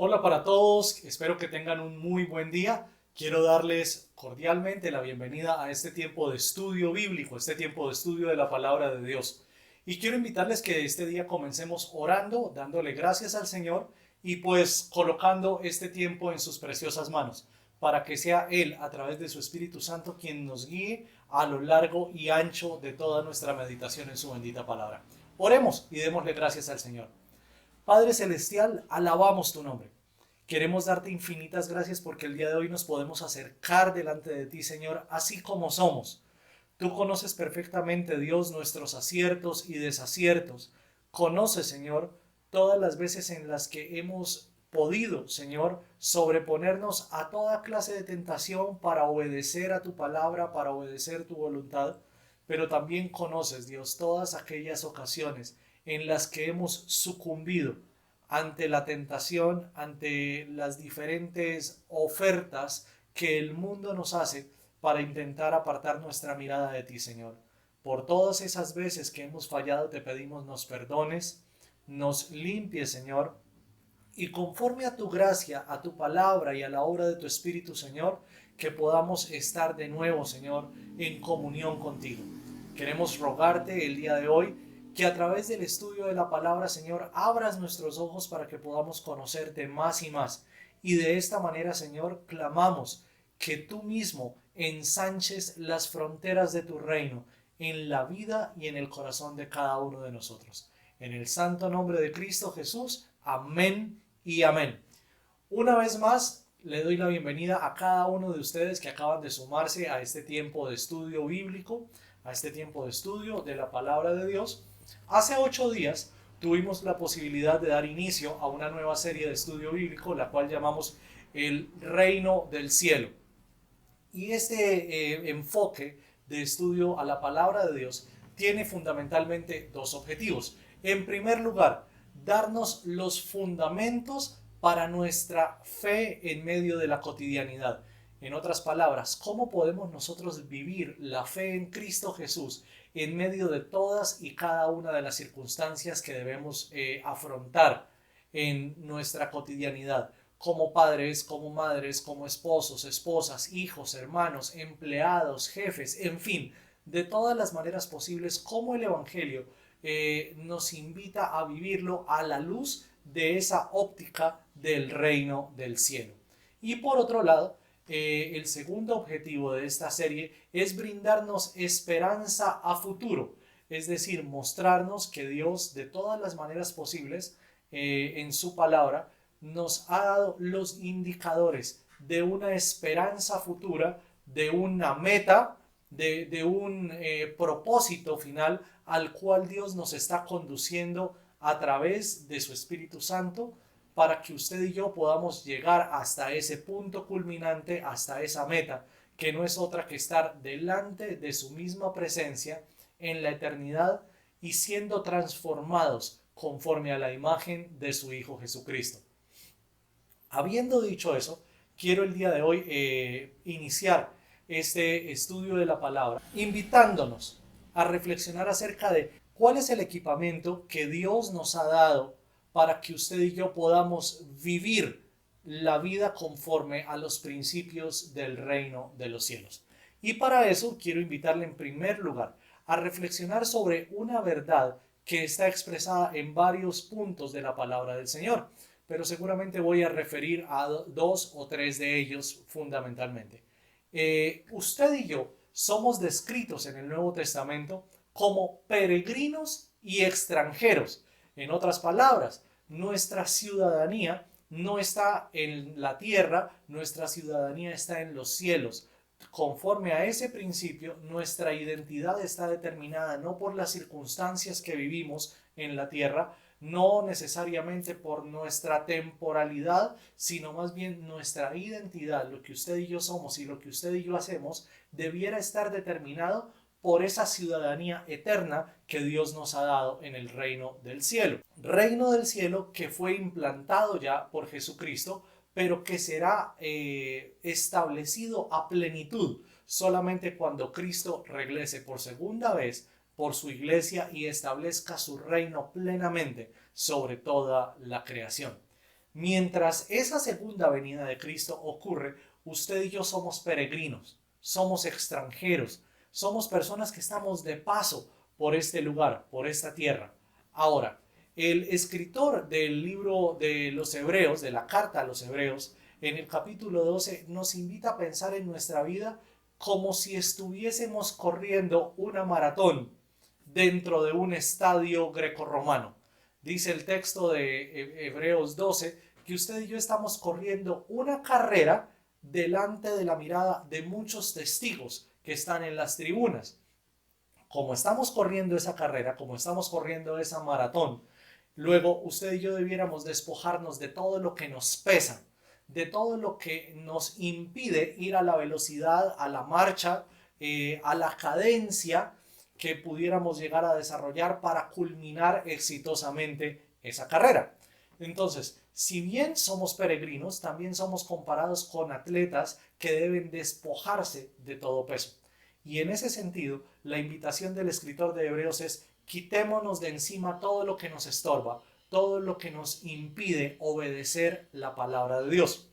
Hola para todos, espero que tengan un muy buen día. Quiero darles cordialmente la bienvenida a este tiempo de estudio bíblico, este tiempo de estudio de la palabra de Dios. Y quiero invitarles que este día comencemos orando, dándole gracias al Señor y pues colocando este tiempo en sus preciosas manos, para que sea Él, a través de su Espíritu Santo, quien nos guíe a lo largo y ancho de toda nuestra meditación en su bendita palabra. Oremos y démosle gracias al Señor. Padre Celestial, alabamos tu nombre. Queremos darte infinitas gracias porque el día de hoy nos podemos acercar delante de ti, Señor, así como somos. Tú conoces perfectamente, Dios, nuestros aciertos y desaciertos. Conoces, Señor, todas las veces en las que hemos podido, Señor, sobreponernos a toda clase de tentación para obedecer a tu palabra, para obedecer tu voluntad. Pero también conoces, Dios, todas aquellas ocasiones en las que hemos sucumbido ante la tentación, ante las diferentes ofertas que el mundo nos hace para intentar apartar nuestra mirada de ti, Señor. Por todas esas veces que hemos fallado, te pedimos nos perdones, nos limpies, Señor, y conforme a tu gracia, a tu palabra y a la obra de tu Espíritu, Señor, que podamos estar de nuevo, Señor, en comunión contigo. Queremos rogarte el día de hoy que a través del estudio de la palabra, Señor, abras nuestros ojos para que podamos conocerte más y más. Y de esta manera, Señor, clamamos que tú mismo ensanches las fronteras de tu reino en la vida y en el corazón de cada uno de nosotros. En el santo nombre de Cristo Jesús, amén y amén. Una vez más, le doy la bienvenida a cada uno de ustedes que acaban de sumarse a este tiempo de estudio bíblico, a este tiempo de estudio de la palabra de Dios. Hace 8 días tuvimos la posibilidad de dar inicio a una nueva serie de estudio bíblico, la cual llamamos El Reino del Cielo. Y este enfoque de estudio a la palabra de Dios tiene fundamentalmente dos objetivos. En primer lugar, darnos los fundamentos para nuestra fe en medio de la cotidianidad. En otras palabras, ¿cómo podemos nosotros vivir la fe en Cristo Jesús en medio de todas y cada una de las circunstancias que debemos afrontar en nuestra cotidianidad? Como padres, como madres, como esposos, esposas, hijos, hermanos, empleados, jefes, en fin, de todas las maneras posibles, como el Evangelio nos invita a vivirlo a la luz de esa óptica del reino del cielo. Y por otro lado, el segundo objetivo de esta serie es brindarnos esperanza a futuro, es decir, mostrarnos que Dios de todas las maneras posibles en su palabra nos ha dado los indicadores de una esperanza futura, de una meta, de un propósito final al cual Dios nos está conduciendo a través de su Espíritu Santo para que usted y yo podamos llegar hasta ese punto culminante, hasta esa meta, que no es otra que estar delante de su misma presencia en la eternidad y siendo transformados conforme a la imagen de su Hijo Jesucristo. Habiendo dicho eso, quiero el día de hoy iniciar este estudio de la palabra, invitándonos a reflexionar acerca de cuál es el equipamiento que Dios nos ha dado para que usted y yo podamos vivir la vida conforme a los principios del reino de los cielos. Y para eso quiero invitarle en primer lugar a reflexionar sobre una verdad que está expresada en varios puntos de la palabra del Señor, pero seguramente voy a referir a dos o tres de ellos fundamentalmente. Usted y yo somos descritos en el Nuevo Testamento como peregrinos y extranjeros. En otras palabras, nuestra ciudadanía no está en la tierra, nuestra ciudadanía está en los cielos. Conforme a ese principio, nuestra identidad está determinada no por las circunstancias que vivimos en la tierra, no necesariamente por nuestra temporalidad, sino más bien nuestra identidad, lo que usted y yo somos y lo que usted y yo hacemos, debiera estar determinado por esa ciudadanía eterna que Dios nos ha dado en el reino del cielo. Reino del cielo que fue implantado ya por Jesucristo, pero que será establecido a plenitud solamente cuando Cristo regrese por segunda vez por su iglesia y establezca su reino plenamente sobre toda la creación. Mientras esa segunda venida de Cristo ocurre, usted y yo somos peregrinos, somos extranjeros, somos personas que estamos de paso por este lugar, por esta tierra. Ahora, el escritor del libro de los Hebreos, de la carta a los Hebreos, en el capítulo 12 nos invita a pensar en nuestra vida como si estuviésemos corriendo una maratón dentro de un estadio grecorromano. Dice el texto de Hebreos 12 que usted y yo estamos corriendo una carrera delante de la mirada de muchos testigos que están en las tribunas. Como estamos corriendo esa carrera, como estamos corriendo esa maratón, luego usted y yo debiéramos despojarnos de todo lo que nos pesa, de todo lo que nos impide ir a la velocidad, a la marcha, a la cadencia que pudiéramos llegar a desarrollar para culminar exitosamente esa carrera. Entonces, si bien somos peregrinos, también somos comparados con atletas que deben despojarse de todo peso. Y en ese sentido, la invitación del escritor de Hebreos es: quitémonos de encima todo lo que nos estorba, todo lo que nos impide obedecer la palabra de Dios.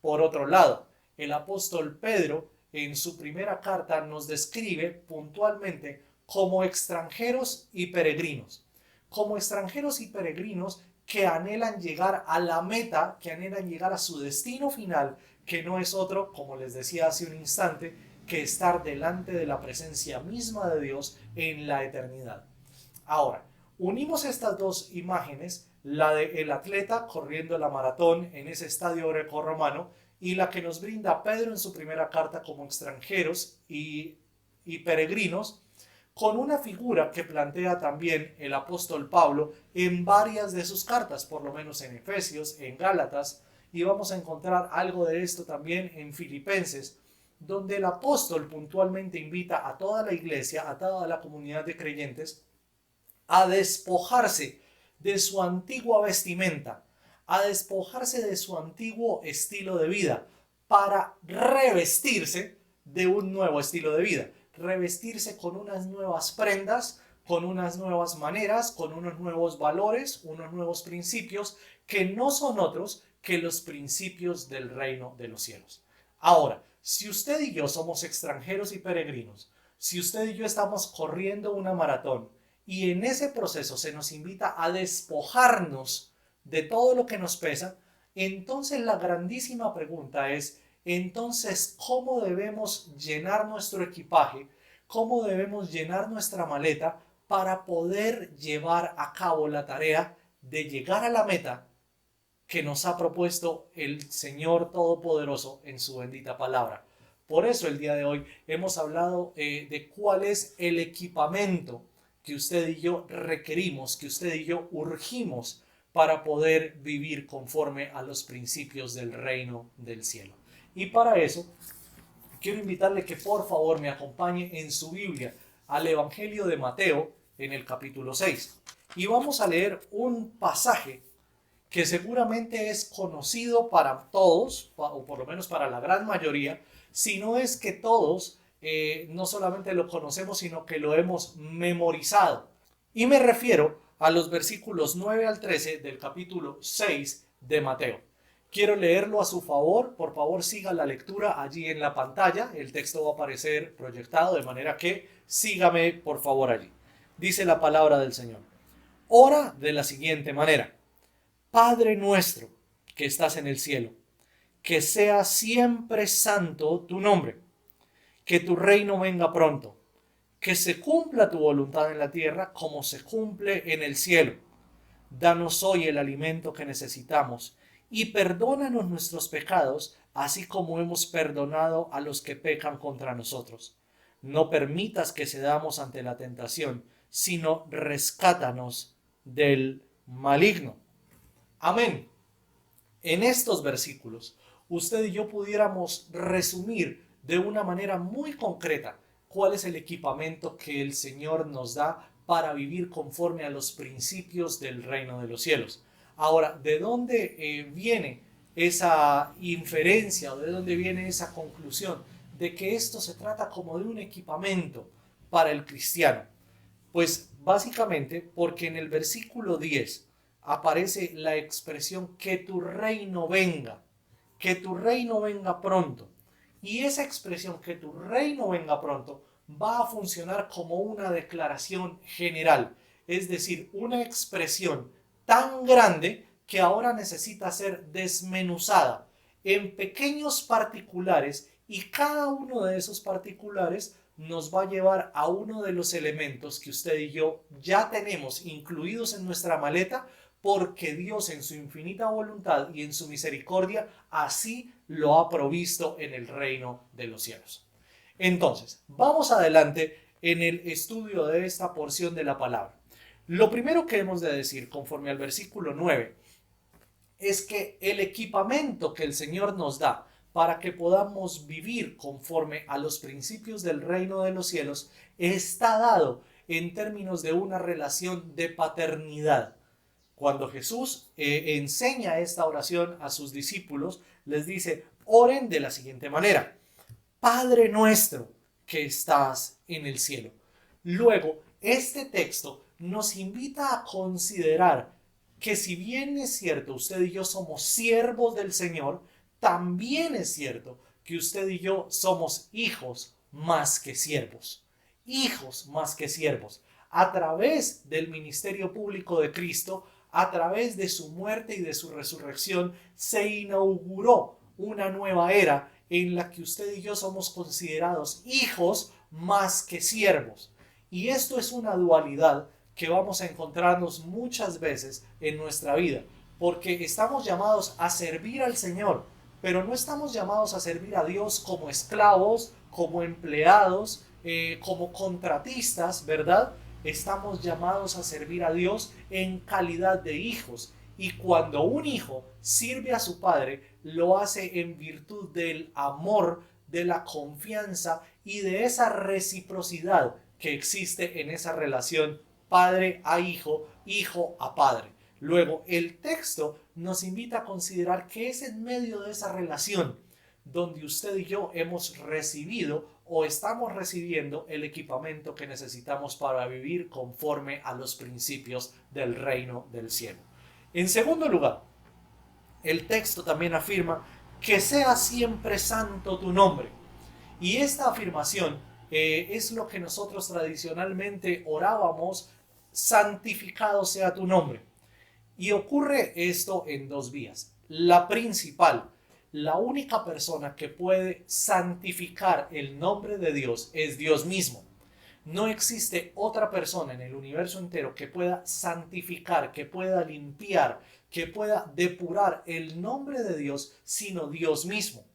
Por otro lado, el apóstol Pedro en su primera carta nos describe puntualmente como extranjeros y peregrinos. Como extranjeros y peregrinos que anhelan llegar a la meta, que anhelan llegar a su destino final, que no es otro, como les decía hace un instante, que estar delante de la presencia misma de Dios en la eternidad. Ahora, unimos estas dos imágenes, la del atleta corriendo la maratón en ese estadio grecorromano y la que nos brinda Pedro en su primera carta como extranjeros y peregrinos, con una figura que plantea también el apóstol Pablo en varias de sus cartas, por lo menos en Efesios, en Gálatas, y vamos a encontrar algo de esto también en Filipenses, donde el apóstol puntualmente invita a toda la iglesia, a toda la comunidad de creyentes, a despojarse de su antigua vestimenta, a despojarse de su antiguo estilo de vida, para revestirse de un nuevo estilo de vida, revestirse con unas nuevas prendas, con unas nuevas maneras, con unos nuevos valores, unos nuevos principios que no son otros que los principios del reino de los cielos. Ahora, si usted y yo somos extranjeros y peregrinos, si usted y yo estamos corriendo una maratón y en ese proceso se nos invita a despojarnos de todo lo que nos pesa, entonces la grandísima pregunta es: entonces, ¿cómo debemos llenar nuestro equipaje? ¿Cómo debemos llenar nuestra maleta para poder llevar a cabo la tarea de llegar a la meta que nos ha propuesto el Señor Todopoderoso en su bendita palabra? Por eso el día de hoy hemos hablado de cuál es el equipamiento que usted y yo requerimos, que usted y yo urgimos para poder vivir conforme a los principios del reino del cielo. Y para eso quiero invitarle que por favor me acompañe en su Biblia al Evangelio de Mateo en el capítulo 6. Y vamos a leer un pasaje que seguramente es conocido para todos, o por lo menos para la gran mayoría, si no es que todos no solamente lo conocemos, sino que lo hemos memorizado. Y me refiero a los versículos 9 al 13 del capítulo 6 de Mateo. Quiero leerlo a su favor. Por favor, siga la lectura allí en la pantalla. El texto va a aparecer proyectado, de manera que sígame por favor allí. Dice la palabra del Señor: ora de la siguiente manera: Padre nuestro que estás en el cielo, que sea siempre santo tu nombre, que tu reino venga pronto, que se cumpla tu voluntad en la tierra como se cumple en el cielo. Danos hoy el alimento que necesitamos y perdónanos nuestros pecados, así como hemos perdonado a los que pecan contra nosotros. No permitas que cedamos ante la tentación, sino rescátanos del maligno. Amén. En estos versículos, usted y yo pudiéramos resumir de una manera muy concreta cuál es el equipamiento que el Señor nos da para vivir conforme a los principios del reino de los cielos. Ahora, ¿de dónde viene esa inferencia o de dónde viene esa conclusión de que esto se trata como de un equipamiento para el cristiano? Pues básicamente porque en el versículo 10 aparece la expresión que tu reino venga pronto. Y esa expresión que tu reino venga pronto va a funcionar como una declaración general, es decir, una expresión tan grande que ahora necesita ser desmenuzada en pequeños particulares, y cada uno de esos particulares nos va a llevar a uno de los elementos que usted y yo ya tenemos incluidos en nuestra maleta, porque Dios en su infinita voluntad y en su misericordia así lo ha provisto en el reino de los cielos. Entonces, vamos adelante en el estudio de esta porción de la palabra. Lo primero que hemos de decir, conforme al versículo 9, es que el equipamiento que el Señor nos da para que podamos vivir conforme a los principios del reino de los cielos está dado en términos de una relación de paternidad. Cuando Jesús enseña esta oración a sus discípulos, les dice: oren de la siguiente manera: Padre nuestro que estás en el cielo. Luego, este texto nos invita a considerar que, si bien es cierto usted y yo somos siervos del Señor, también es cierto que usted y yo somos hijos más que siervos. Hijos más que siervos. A través del ministerio público de Cristo, a través de su muerte y de su resurrección, se inauguró una nueva era en la que usted y yo somos considerados hijos más que siervos. Y esto es una dualidad que vamos a encontrarnos muchas veces en nuestra vida, porque estamos llamados a servir al Señor, pero no estamos llamados a servir a Dios como esclavos, como empleados, como contratistas, ¿verdad? Estamos llamados a servir a Dios en calidad de hijos. Y cuando un hijo sirve a su padre, lo hace en virtud del amor, de la confianza y de esa reciprocidad que existe en esa relación padre a hijo, hijo a padre. Luego, el texto nos invita a considerar que es en medio de esa relación donde usted y yo hemos recibido o estamos recibiendo el equipamiento que necesitamos para vivir conforme a los principios del reino del cielo. En segundo lugar, el texto también afirma que sea siempre santo tu nombre. Y esta afirmación es lo que nosotros tradicionalmente orábamos: santificado sea tu nombre. Y ocurre esto en dos vías. La principal: la única persona que puede santificar el nombre de Dios es Dios mismo. No existe otra persona en el universo entero que pueda santificar, que pueda limpiar, que pueda depurar el nombre de Dios, sino Dios mismo.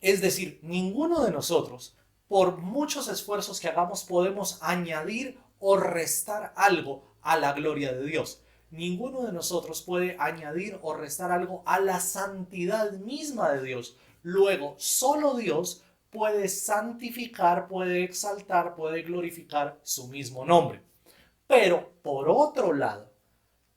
Es decir, ninguno de nosotros, por muchos esfuerzos que hagamos, podemos añadir o restar algo a la gloria de Dios. Ninguno de nosotros puede añadir o restar algo a la santidad misma de Dios. Luego, solo Dios puede santificar, puede exaltar, puede glorificar su mismo nombre. Pero, por otro lado,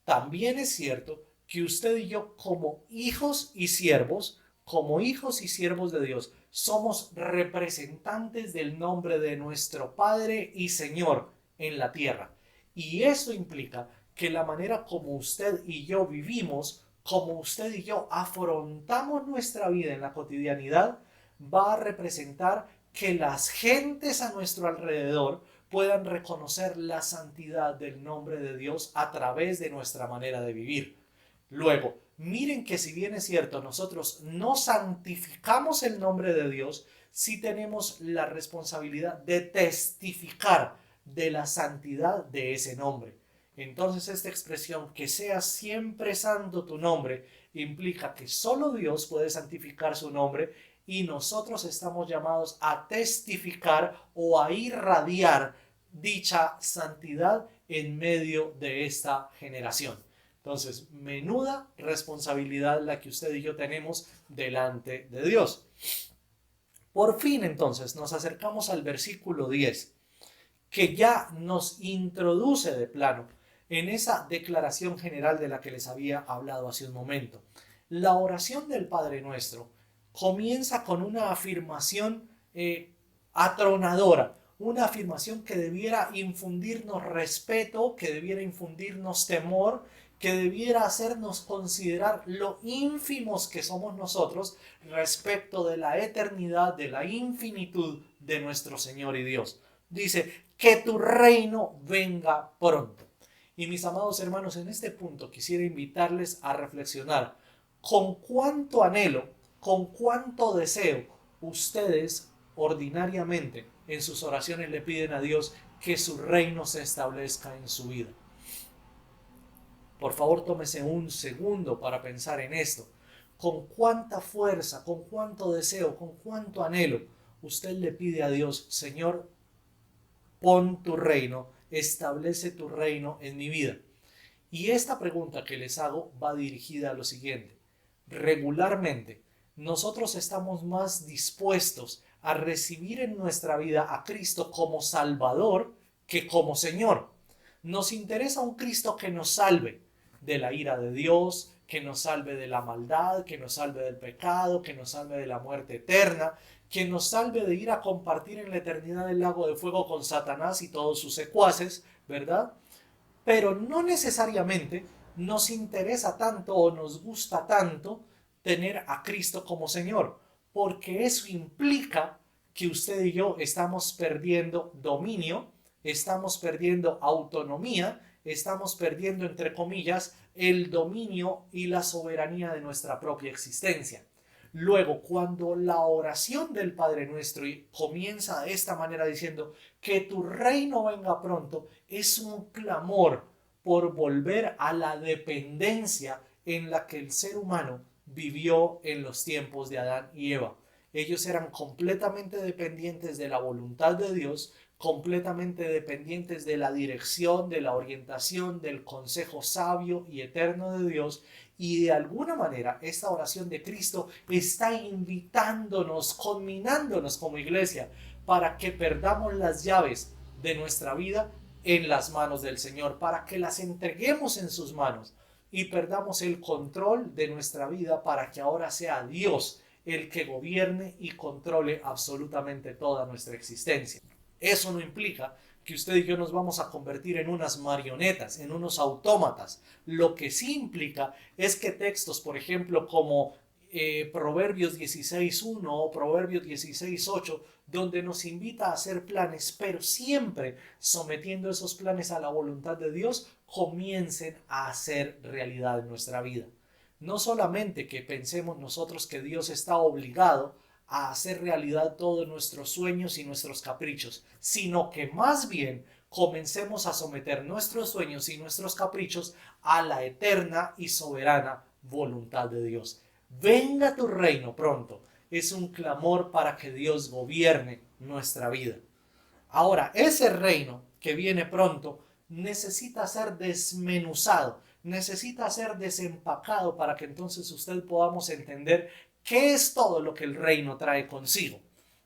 también es cierto que usted y yo, como hijos y siervos de Dios, somos representantes del nombre de nuestro Padre y Señor en la tierra. Y eso implica que la manera como usted y yo vivimos, como usted y yo afrontamos nuestra vida en la cotidianidad, va a representar que las gentes a nuestro alrededor puedan reconocer la santidad del nombre de Dios a través de nuestra manera de vivir. Luego, miren que, si bien es cierto, nosotros no santificamos el nombre de Dios, sí tenemos la responsabilidad de testificar de la santidad de ese nombre. Entonces, esta expresión, que sea siempre santo tu nombre, implica que solo Dios puede santificar su nombre, y nosotros estamos llamados a testificar o a irradiar dicha santidad en medio de esta generación. Entonces, menuda responsabilidad la que usted y yo tenemos delante de Dios. Por fin, entonces, nos acercamos al versículo 10, que ya nos introduce de plano en esa declaración general de la que les había hablado hace un momento. La oración del Padre Nuestro comienza con una afirmación atronadora, una afirmación que debiera infundirnos respeto, que debiera infundirnos temor, que debiera hacernos considerar lo ínfimos que somos nosotros respecto de la eternidad, de la infinitud de nuestro Señor y Dios. Dice, que tu reino venga pronto. Y mis amados hermanos, en este punto quisiera invitarles a reflexionar con cuánto anhelo, con cuánto deseo ustedes ordinariamente en sus oraciones le piden a Dios que su reino se establezca en su vida. Por favor, tómese un segundo para pensar en esto. Con cuánta fuerza, con cuánto deseo, con cuánto anhelo usted le pide a Dios, Señor, pon tu reino, establece tu reino en mi vida. Y esta pregunta que les hago va dirigida a lo siguiente. Regularmente, nosotros estamos más dispuestos a recibir en nuestra vida a Cristo como Salvador que como Señor. Nos interesa un Cristo que nos salve de la ira de Dios, que nos salve de la maldad, que nos salve del pecado, que nos salve de la muerte eterna, que nos salve de ir a compartir en la eternidad el lago de fuego con Satanás y todos sus secuaces, ¿verdad? Pero no necesariamente nos interesa tanto o nos gusta tanto tener a Cristo como Señor, porque eso implica que usted y yo estamos perdiendo dominio, estamos perdiendo autonomía, estamos perdiendo, entre comillas, el dominio y la soberanía de nuestra propia existencia. Luego, cuando la oración del Padre Nuestro comienza de esta manera diciendo que tu reino venga pronto, es un clamor por volver a la dependencia en la que el ser humano vivió en los tiempos de Adán y Eva. Ellos eran completamente dependientes de la voluntad de Dios, completamente dependientes de la dirección, de la orientación, del consejo sabio y eterno de Dios, y de alguna manera esta oración de Cristo está invitándonos, conminándonos como iglesia para que perdamos las llaves de nuestra vida en las manos del Señor, para que las entreguemos en sus manos y perdamos el control de nuestra vida para que ahora sea Dios el que gobierne y controle absolutamente toda nuestra existencia. Eso no implica que usted y yo nos vamos a convertir en unas marionetas, en unos autómatas. Lo que sí implica es que textos, por ejemplo, como Proverbios 16.1 o Proverbios 16.8, donde nos invita a hacer planes, pero siempre sometiendo esos planes a la voluntad de Dios, comiencen a hacer realidad en nuestra vida. No solamente que pensemos nosotros que Dios está obligado a hacer realidad todos nuestros sueños y nuestros caprichos, sino que más bien comencemos a someter nuestros sueños y nuestros caprichos a la eterna y soberana voluntad de Dios. Venga tu reino pronto. Es un clamor para que Dios gobierne nuestra vida. Ahora, ese reino que viene pronto necesita ser desmenuzado, necesita ser desempacado para que entonces usted podamos entender qué es todo lo que el reino trae consigo.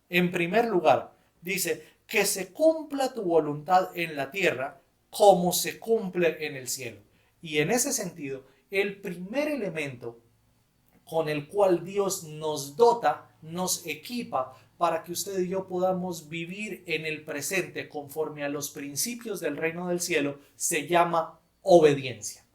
En primer lugar, dice que se cumpla tu voluntad en la tierra como se cumple en el cielo. Y en ese sentido, el primer elemento con el cual Dios nos dota, nos equipa para que usted y yo podamos vivir en el presente conforme a los principios del reino del cielo, se llama obediencia.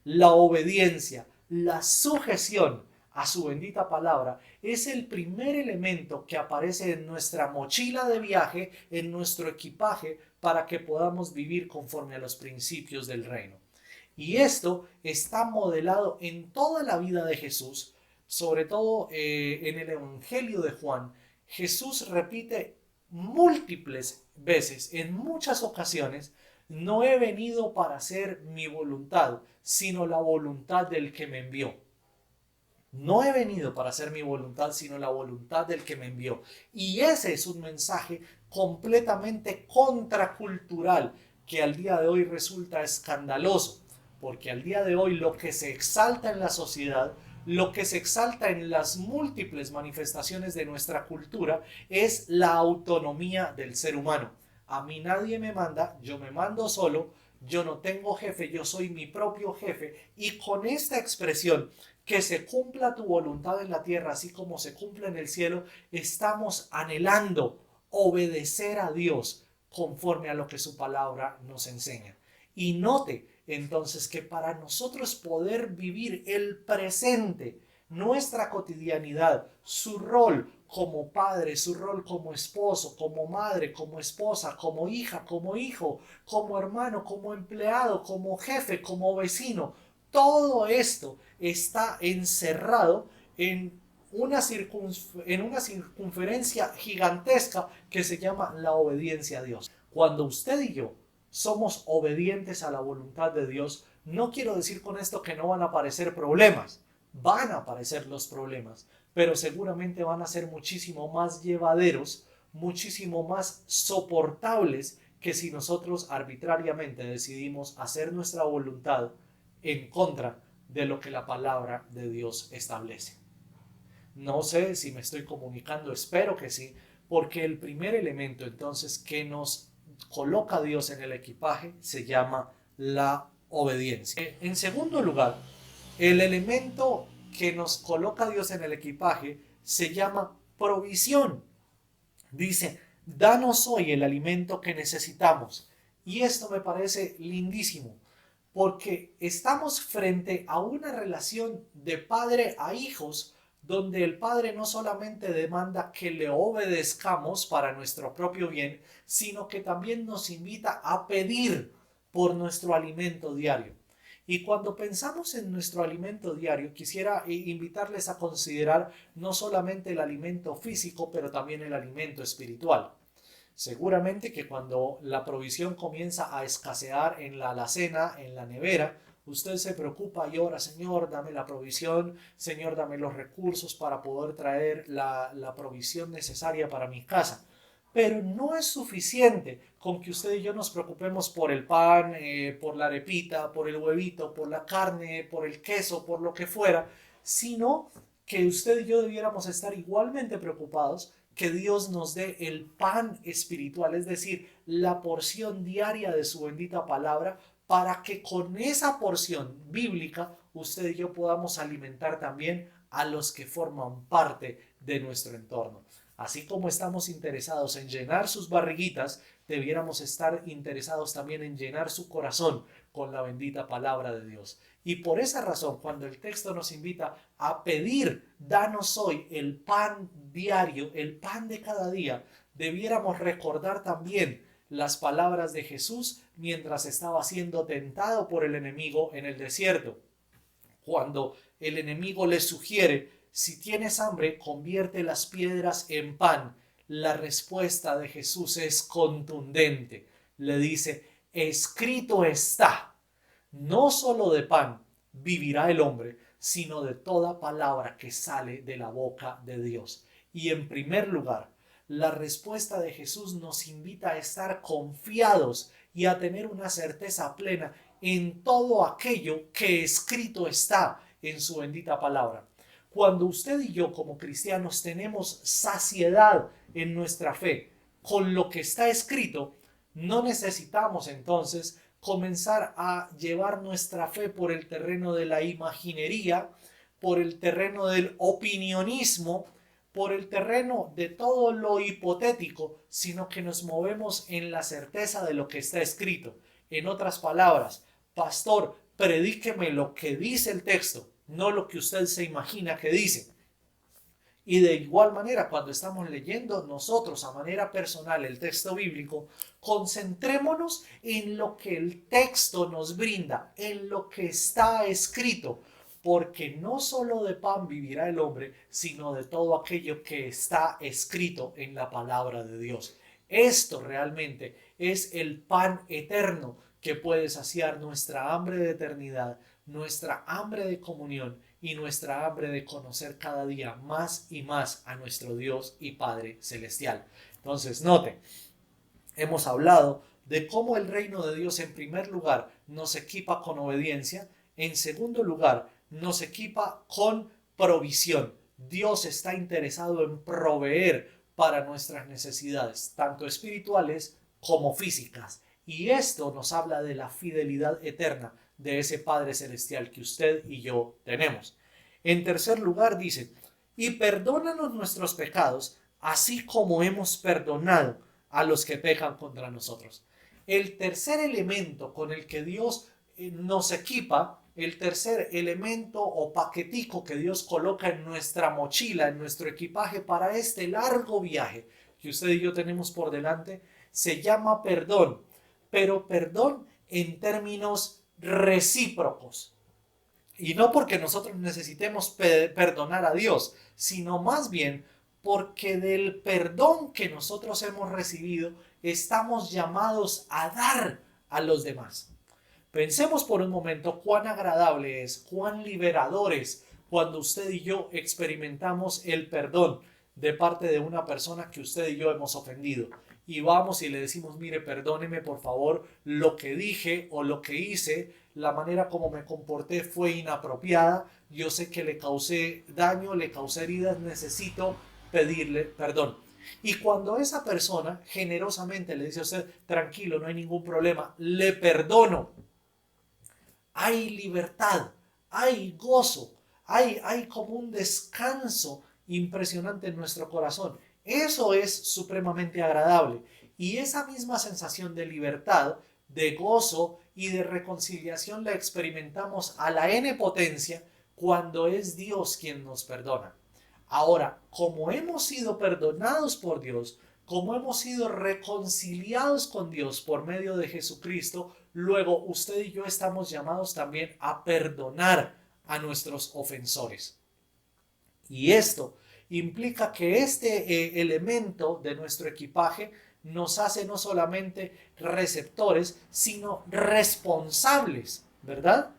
La obediencia, la sujeción a su bendita palabra, es el primer elemento que aparece en nuestra mochila de viaje, en nuestro equipaje, para que podamos vivir conforme a los principios del reino. Y esto está modelado en toda la vida de Jesús, sobre todo en el Evangelio de Juan. Jesús repite múltiples veces, en muchas ocasiones, no he venido para hacer mi voluntad, sino la voluntad del que me envió. No he venido para hacer mi voluntad, sino la voluntad del que me envió. Y ese es un mensaje completamente contracultural que al día de hoy resulta escandaloso, porque al día de hoy lo que se exalta en la sociedad, lo que se exalta en las múltiples manifestaciones de nuestra cultura es la autonomía del ser humano. A mí nadie me manda, yo me mando solo, yo no tengo jefe, yo soy mi propio jefe. Y con esta expresión, que se cumpla tu voluntad en la tierra así como se cumple en el cielo, estamos anhelando obedecer a Dios conforme a lo que su palabra nos enseña. Y note entonces que para nosotros poder vivir el presente, nuestra cotidianidad, su rol como padre, su rol como esposo, como madre, como esposa, como hija, como hijo, como hermano, como empleado, como jefe, como vecino, todo esto está encerrado en una circunferencia gigantesca que se llama la obediencia a Dios. Cuando usted y yo somos obedientes a la voluntad de Dios, no quiero decir con esto que no van a aparecer problemas. Van a aparecer los problemas, pero seguramente van a ser muchísimo más llevaderos, muchísimo más soportables que si nosotros arbitrariamente decidimos hacer nuestra voluntad en contra de lo que la palabra de Dios establece. No sé si me estoy comunicando, espero que sí, porque el primer elemento entonces que nos coloca Dios en el equipaje se llama la obediencia. En segundo lugar, el elemento que nos coloca Dios en el equipaje se llama provisión. Dice, danos hoy el alimento que necesitamos. Y esto me parece lindísimo, porque estamos frente a una relación de padre a hijos, donde el padre no solamente demanda que le obedezcamos para nuestro propio bien, sino que también nos invita a pedir por nuestro alimento diario. Y cuando pensamos en nuestro alimento diario, quisiera invitarles a considerar no solamente el alimento físico, pero también el alimento espiritual. Seguramente que cuando la provisión comienza a escasear en la alacena, en la nevera, usted se preocupa y ora, Señor, dame la provisión, Señor, dame los recursos para poder traer la provisión necesaria para mi casa. Pero no es suficiente con que usted y yo nos preocupemos por el pan, por la arepita, por el huevito, por la carne, por el queso, por lo que fuera, sino que usted y yo debiéramos estar igualmente preocupados que Dios nos dé el pan espiritual, es decir, la porción diaria de su bendita palabra, para que con esa porción bíblica usted y yo podamos alimentar también a los que forman parte de nuestro entorno. Así como estamos interesados en llenar sus barriguitas, debiéramos estar interesados también en llenar su corazón con la bendita palabra de Dios. Y por esa razón, cuando el texto nos invita a pedir, danos hoy el pan diario, el pan de cada día, debiéramos recordar también las palabras de Jesús mientras estaba siendo tentado por el enemigo en el desierto. Cuando el enemigo le sugiere, si tienes hambre, convierte las piedras en pan. La respuesta de Jesús es contundente. Le dice, escrito está, no solo de pan vivirá el hombre, sino de toda palabra que sale de la boca de Dios. Y en primer lugar, la respuesta de Jesús nos invita a estar confiados y a tener una certeza plena en todo aquello que escrito está en su bendita palabra. Cuando usted y yo como cristianos tenemos saciedad en nuestra fe con lo que está escrito, no necesitamos entonces comenzar a llevar nuestra fe por el terreno de la imaginería, por el terreno del opinionismo, por el terreno de todo lo hipotético, sino que nos movemos en la certeza de lo que está escrito. En otras palabras, pastor, predíqueme lo que dice el texto, no lo que usted se imagina que dice. Y de igual manera, cuando estamos leyendo nosotros a manera personal el texto bíblico, concentrémonos en lo que el texto nos brinda, en lo que está escrito, porque no solo de pan vivirá el hombre, sino de todo aquello que está escrito en la palabra de Dios. Esto realmente es el pan eterno que puede saciar nuestra hambre de eternidad, nuestra hambre de comunión y nuestra hambre de conocer cada día más y más a nuestro Dios y Padre Celestial. Entonces, note, hemos hablado de cómo el reino de Dios en primer lugar nos equipa con obediencia, en segundo lugar nos equipa con provisión. Dios está interesado en proveer para nuestras necesidades, tanto espirituales como físicas. Y esto nos habla de la fidelidad eterna de ese Padre Celestial que usted y yo tenemos. En tercer lugar dice, y perdónanos nuestros pecados, así como hemos perdonado a los que pecan contra nosotros. El tercer elemento con el que Dios nos equipa, el tercer elemento o paquetico que Dios coloca en nuestra mochila, en nuestro equipaje para este largo viaje que usted y yo tenemos por delante, se llama perdón, pero perdón en términos recíprocos. Y no porque nosotros necesitemos perdonar a Dios, sino más bien porque del perdón que nosotros hemos recibido estamos llamados a dar a los demás. Pensemos por un momento cuán agradable es, cuán liberador es cuando usted y yo experimentamos el perdón de parte de una persona que usted y yo hemos ofendido. Y vamos y le decimos, mire, perdóneme por favor, lo que dije o lo que hice, la manera como me comporté fue inapropiada, yo sé que le causé daño, le causé heridas, necesito pedirle perdón. Y cuando esa persona generosamente le dice a usted, tranquilo, no hay ningún problema, le perdono, hay libertad, hay gozo, hay como un descanso impresionante en nuestro corazón. Eso es supremamente agradable. Y esa misma sensación de libertad, de gozo y de reconciliación la experimentamos a la n potencia cuando es Dios quien nos perdona. Ahora, como hemos sido perdonados por Dios, como hemos sido reconciliados con Dios por medio de Jesucristo, luego usted y yo estamos llamados también a perdonar a nuestros ofensores. Y esto implica que este elemento de nuestro equipaje nos hace no solamente receptores, sino responsables, ¿verdad?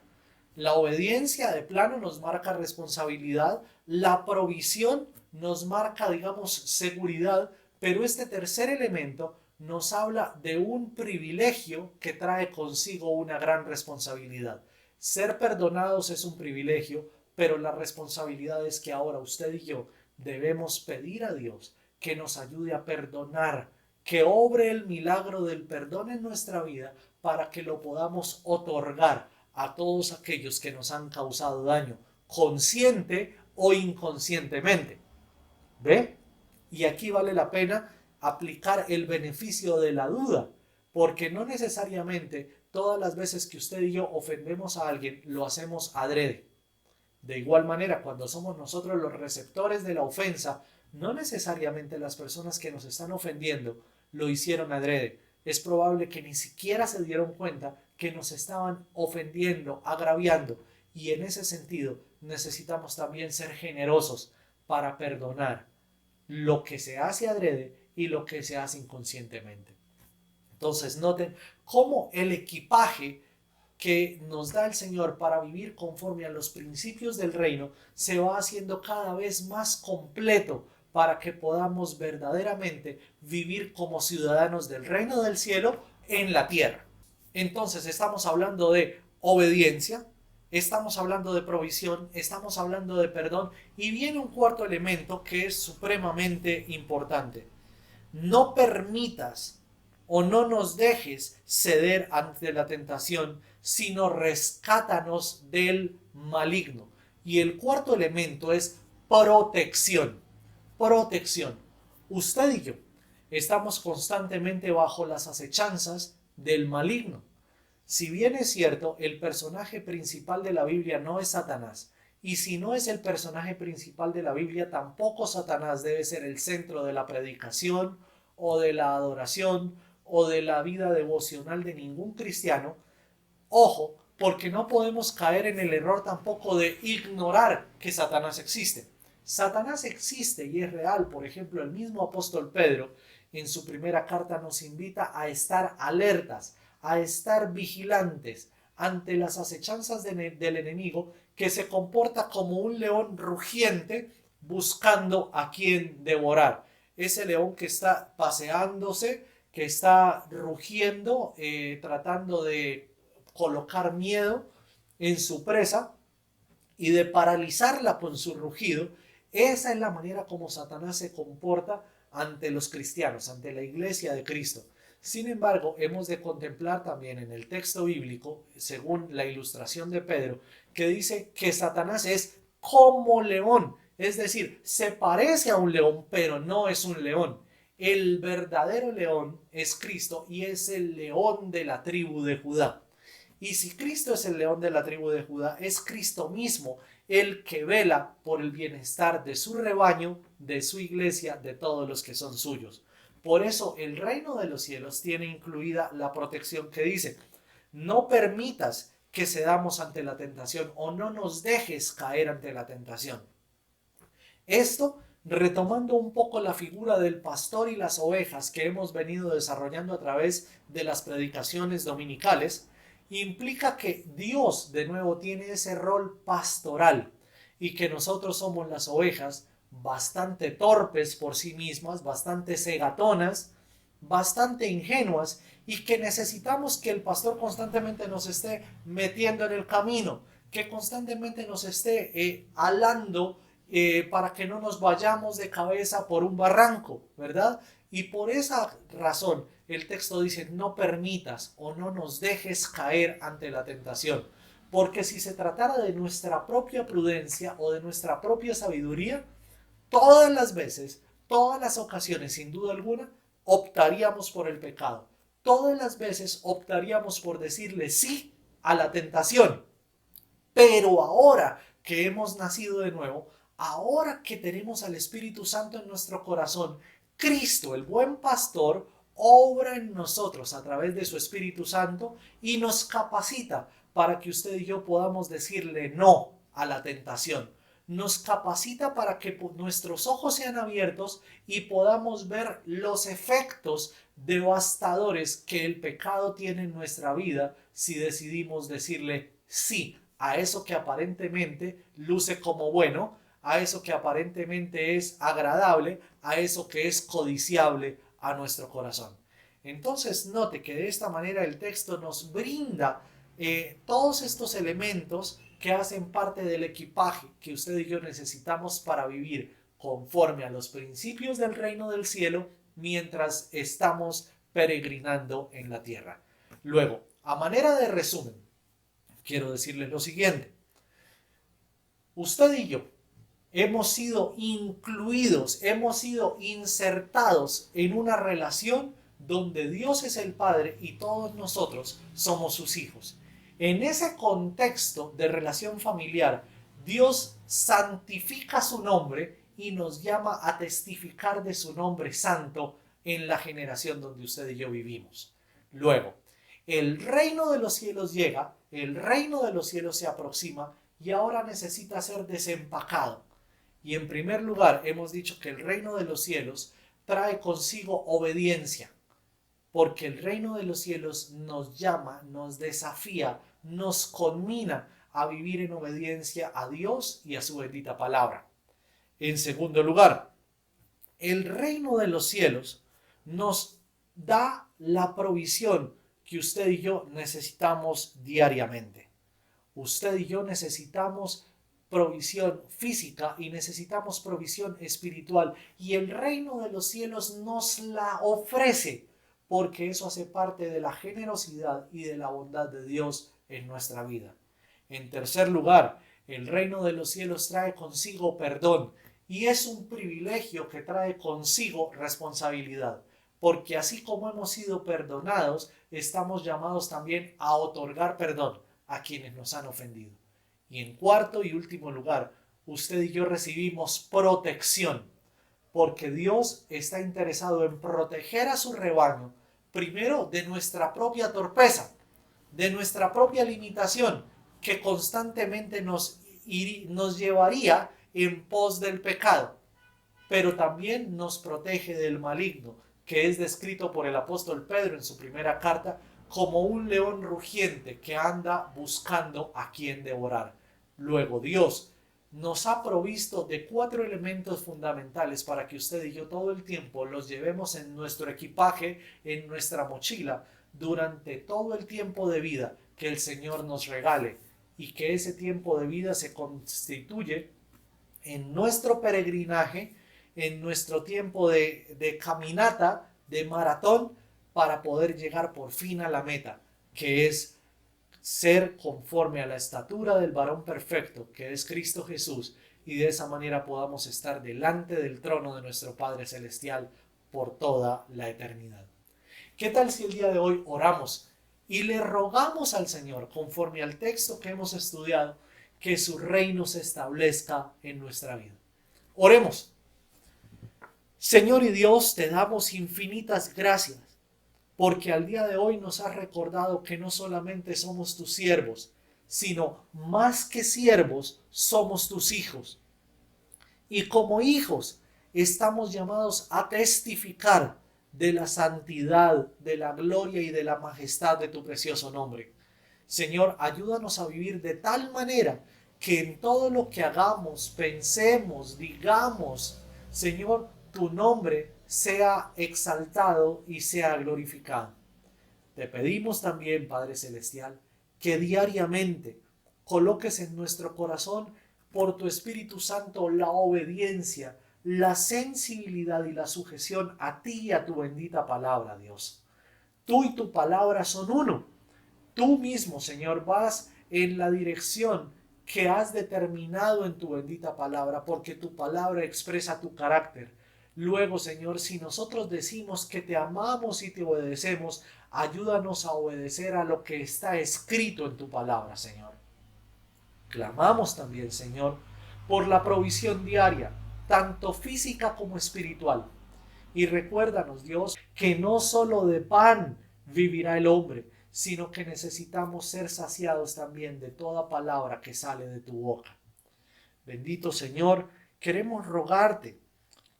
La obediencia de plano nos marca responsabilidad, la provisión nos marca, digamos, seguridad, pero este tercer elemento nos habla de un privilegio que trae consigo una gran responsabilidad. Ser perdonados es un privilegio, pero la responsabilidad es que ahora usted y yo debemos pedir a Dios que nos ayude a perdonar, que obre el milagro del perdón en nuestra vida para que lo podamos otorgar a todos aquellos que nos han causado daño, consciente o inconscientemente. ¿Ve? Y aquí vale la pena aplicar el beneficio de la duda, porque no necesariamente todas las veces que usted y yo ofendemos a alguien lo hacemos adrede. De igual manera, cuando somos nosotros los receptores de la ofensa, no necesariamente las personas que nos están ofendiendo lo hicieron adrede. Es probable que ni siquiera se dieron cuenta que nos estaban ofendiendo, agraviando. Y en ese sentido necesitamos también ser generosos para perdonar lo que se hace adrede y lo que se hace inconscientemente. Entonces noten cómo el equipaje que nos da el Señor para vivir conforme a los principios del reino se va haciendo cada vez más completo para que podamos verdaderamente vivir como ciudadanos del reino del cielo en la tierra. Entonces estamos hablando de obediencia, estamos hablando de provisión, estamos hablando de perdón y viene un cuarto elemento que es supremamente importante. No permitas o no nos dejes ceder ante la tentación, sino rescátanos del maligno. Y el cuarto elemento es protección. Protección. Usted y yo estamos constantemente bajo las acechanzas del maligno. Si bien es cierto, el personaje principal de la Biblia no es Satanás, y si no es el personaje principal de la Biblia, tampoco Satanás debe ser el centro de la predicación o de la adoración o de la vida devocional de ningún cristiano. Ojo, porque no podemos caer en el error tampoco de ignorar que Satanás existe. Satanás existe y es real. Por ejemplo, el mismo apóstol Pedro en su primera carta nos invita a estar alertas, a estar vigilantes ante las acechanzas del enemigo, que se comporta como un león rugiente buscando a quien devorar. Ese león que está paseándose, que está rugiendo, tratando de colocar miedo en su presa y de paralizarla con su rugido. Esa es la manera como Satanás se comporta ante los cristianos, ante la iglesia de Cristo. Sin embargo, hemos de contemplar también en el texto bíblico, según la ilustración de Pedro, que dice que Satanás es como león, es decir, se parece a un león, pero no es un león. el verdadero león es Cristo y es el león de la tribu de Judá. Y si Cristo es el león de la tribu de Judá, es Cristo mismo el que vela por el bienestar de su rebaño, de su iglesia, de todos los que son suyos. Por eso el reino de los cielos tiene incluida la protección que dice: no permitas que cedamos ante la tentación o no nos dejes caer ante la tentación. Esto, retomando un poco la figura del pastor y las ovejas que hemos venido desarrollando a través de las predicaciones dominicales, implica que Dios de nuevo tiene ese rol pastoral y que nosotros somos las ovejas bastante torpes por sí mismas, bastante cegatonas, bastante ingenuas y que necesitamos que el pastor constantemente nos esté metiendo en el camino, que constantemente nos esté alando para que no nos vayamos de cabeza por un barranco, ¿verdad? Y por esa razón el texto dice: no permitas o no nos dejes caer ante la tentación. Porque si se tratara de nuestra propia prudencia o de nuestra propia sabiduría, todas las veces, todas las ocasiones, sin duda alguna, optaríamos por el pecado. Todas las veces optaríamos por decirle sí a la tentación. Pero ahora que hemos nacido de nuevo, ahora que tenemos al Espíritu Santo en nuestro corazón, Cristo, el buen pastor, obra en nosotros a través de su Espíritu Santo y nos capacita para que usted y yo podamos decirle no a la tentación. Nos capacita para que nuestros ojos sean abiertos y podamos ver los efectos devastadores que el pecado tiene en nuestra vida si decidimos decirle sí a eso que aparentemente luce como bueno, a eso que aparentemente es agradable, a eso que es codiciable a nuestro corazón. Entonces note que de esta manera el texto nos brinda todos estos elementos que hacen parte del equipaje que usted y yo necesitamos para vivir conforme a los principios del reino del cielo mientras estamos peregrinando en la tierra. Luego, a manera de resumen, quiero decirles lo siguiente. Usted y yo hemos sido incluidos, hemos sido insertados en una relación donde Dios es el Padre y todos nosotros somos sus hijos. En ese contexto de relación familiar, Dios santifica su nombre y nos llama a testificar de su nombre santo en la generación donde usted y yo vivimos. Luego, el reino de los cielos llega, el reino de los cielos se aproxima y ahora necesita ser desempacado. Y en primer lugar, hemos dicho que el reino de los cielos trae consigo obediencia, porque el reino de los cielos nos llama, nos desafía, nos conmina a vivir en obediencia a Dios y a su bendita palabra. En segundo lugar, el reino de los cielos nos da la provisión que usted y yo necesitamos diariamente. Usted y yo necesitamos provisión física y necesitamos provisión espiritual, y el reino de los cielos nos la ofrece, porque eso hace parte de la generosidad y de la bondad de Dios en nuestra vida. En tercer lugar, el reino de los cielos trae consigo perdón, y es un privilegio que trae consigo responsabilidad, porque así como hemos sido perdonados, estamos llamados también a otorgar perdón a quienes nos han ofendido. Y en cuarto y último lugar, usted y yo recibimos protección, porque Dios está interesado en proteger a su rebaño, primero de nuestra propia torpeza, de nuestra propia limitación, que constantemente nos llevaría en pos del pecado, pero también nos protege del maligno, que es descrito por el apóstol Pedro en su primera carta como un león rugiente que anda buscando a quien devorar. Luego, Dios nos ha provisto de 4 elementos fundamentales para que usted y yo todo el tiempo los llevemos en nuestro equipaje, en nuestra mochila, durante todo el tiempo de vida que el Señor nos regale, y que ese tiempo de vida se constituye en nuestro peregrinaje, en nuestro tiempo de caminata, de maratón, para poder llegar por fin a la meta, que es ser conforme a la estatura del varón perfecto, que es Cristo Jesús, y de esa manera podamos estar delante del trono de nuestro Padre Celestial por toda la eternidad. ¿Qué tal si el día de hoy oramos y le rogamos al Señor, conforme al texto que hemos estudiado, que su reino se establezca en nuestra vida? Oremos. Señor y Dios, te damos infinitas gracias porque al día de hoy nos has recordado que no solamente somos tus siervos, sino más que siervos, somos tus hijos. Y como hijos estamos llamados a testificar de la santidad, de la gloria y de la majestad de tu precioso nombre. Señor, ayúdanos a vivir de tal manera que en todo lo que hagamos, pensemos, digamos, Señor, tu nombre sea exaltado y sea glorificado. Te pedimos también, Padre Celestial, que diariamente coloques en nuestro corazón por tu Espíritu Santo la obediencia, la sensibilidad y la sujeción a ti y a tu bendita palabra, Dios. Tú y tu palabra son uno. Tú mismo, Señor, vas en la dirección que has determinado en tu bendita palabra, porque tu palabra expresa tu carácter. Luego, Señor, si nosotros decimos que te amamos y te obedecemos, ayúdanos a obedecer a lo que está escrito en tu palabra, Señor. Clamamos también, Señor, por la provisión diaria, tanto física como espiritual. Y recuérdanos, Dios, que no solo de pan vivirá el hombre, sino que necesitamos ser saciados también de toda palabra que sale de tu boca. Bendito Señor, queremos rogarte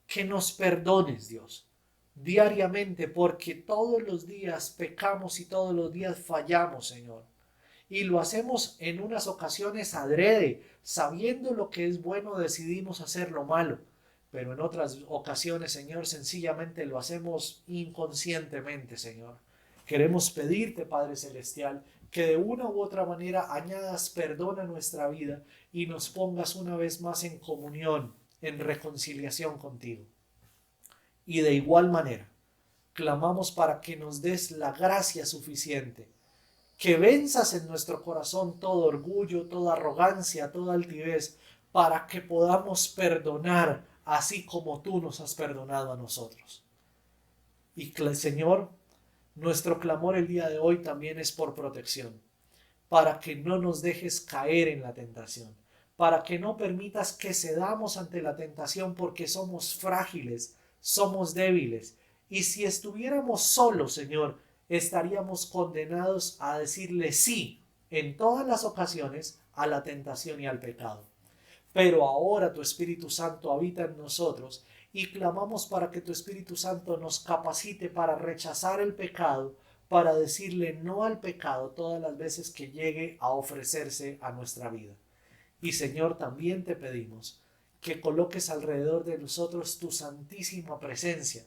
que nos perdones, Dios, diariamente, porque todos los días pecamos y todos los días fallamos, Señor. Y lo hacemos en unas ocasiones adrede, sabiendo lo que es bueno, decidimos hacer lo malo. Pero en otras ocasiones, Señor, sencillamente lo hacemos inconscientemente, Señor. Queremos pedirte, Padre Celestial, que de una u otra manera añadas perdón a nuestra vida y nos pongas una vez más en comunión, en reconciliación contigo. Y de igual manera, clamamos para que nos des la gracia suficiente, que venzas en nuestro corazón todo orgullo, toda arrogancia, toda altivez, para que podamos perdonar así como tú nos has perdonado a nosotros. Y Señor, nuestro clamor el día de hoy también es por protección, para que no nos dejes caer en la tentación, para que no permitas que cedamos ante la tentación, porque somos frágiles, somos débiles, y si estuviéramos solos, Señor, estaríamos condenados a decirle sí en todas las ocasiones a la tentación y al pecado. Pero ahora tu Espíritu Santo habita en nosotros y clamamos para que tu Espíritu Santo nos capacite para rechazar el pecado, para decirle no al pecado todas las veces que llegue a ofrecerse a nuestra vida. Y Señor, también te pedimos que coloques alrededor de nosotros tu santísima presencia,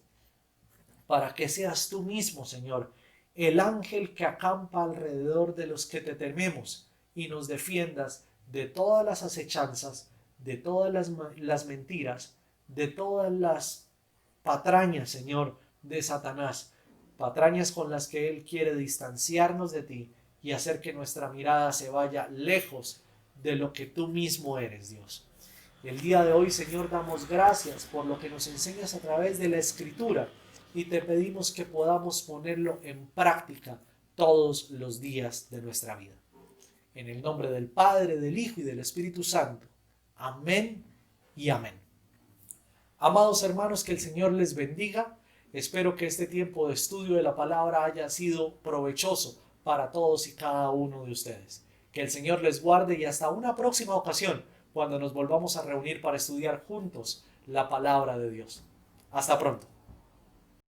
para que seas tú mismo, Señor, el ángel que acampa alrededor de los que te tememos y nos defiendas de todas las acechanzas, de todas las mentiras, de todas las patrañas, Señor, de Satanás, patrañas con las que él quiere distanciarnos de ti y hacer que nuestra mirada se vaya lejos de lo que tú mismo eres, Dios. El día de hoy, Señor, damos gracias por lo que nos enseñas a través de la Escritura y te pedimos que podamos ponerlo en práctica todos los días de nuestra vida. En el nombre del Padre, del Hijo y del Espíritu Santo. Amén y amén. Amados hermanos, que el Señor les bendiga. Espero que este tiempo de estudio de la palabra haya sido provechoso para todos y cada uno de ustedes. Que el Señor les guarde y hasta una próxima ocasión, cuando nos volvamos a reunir para estudiar juntos la palabra de Dios. Hasta pronto.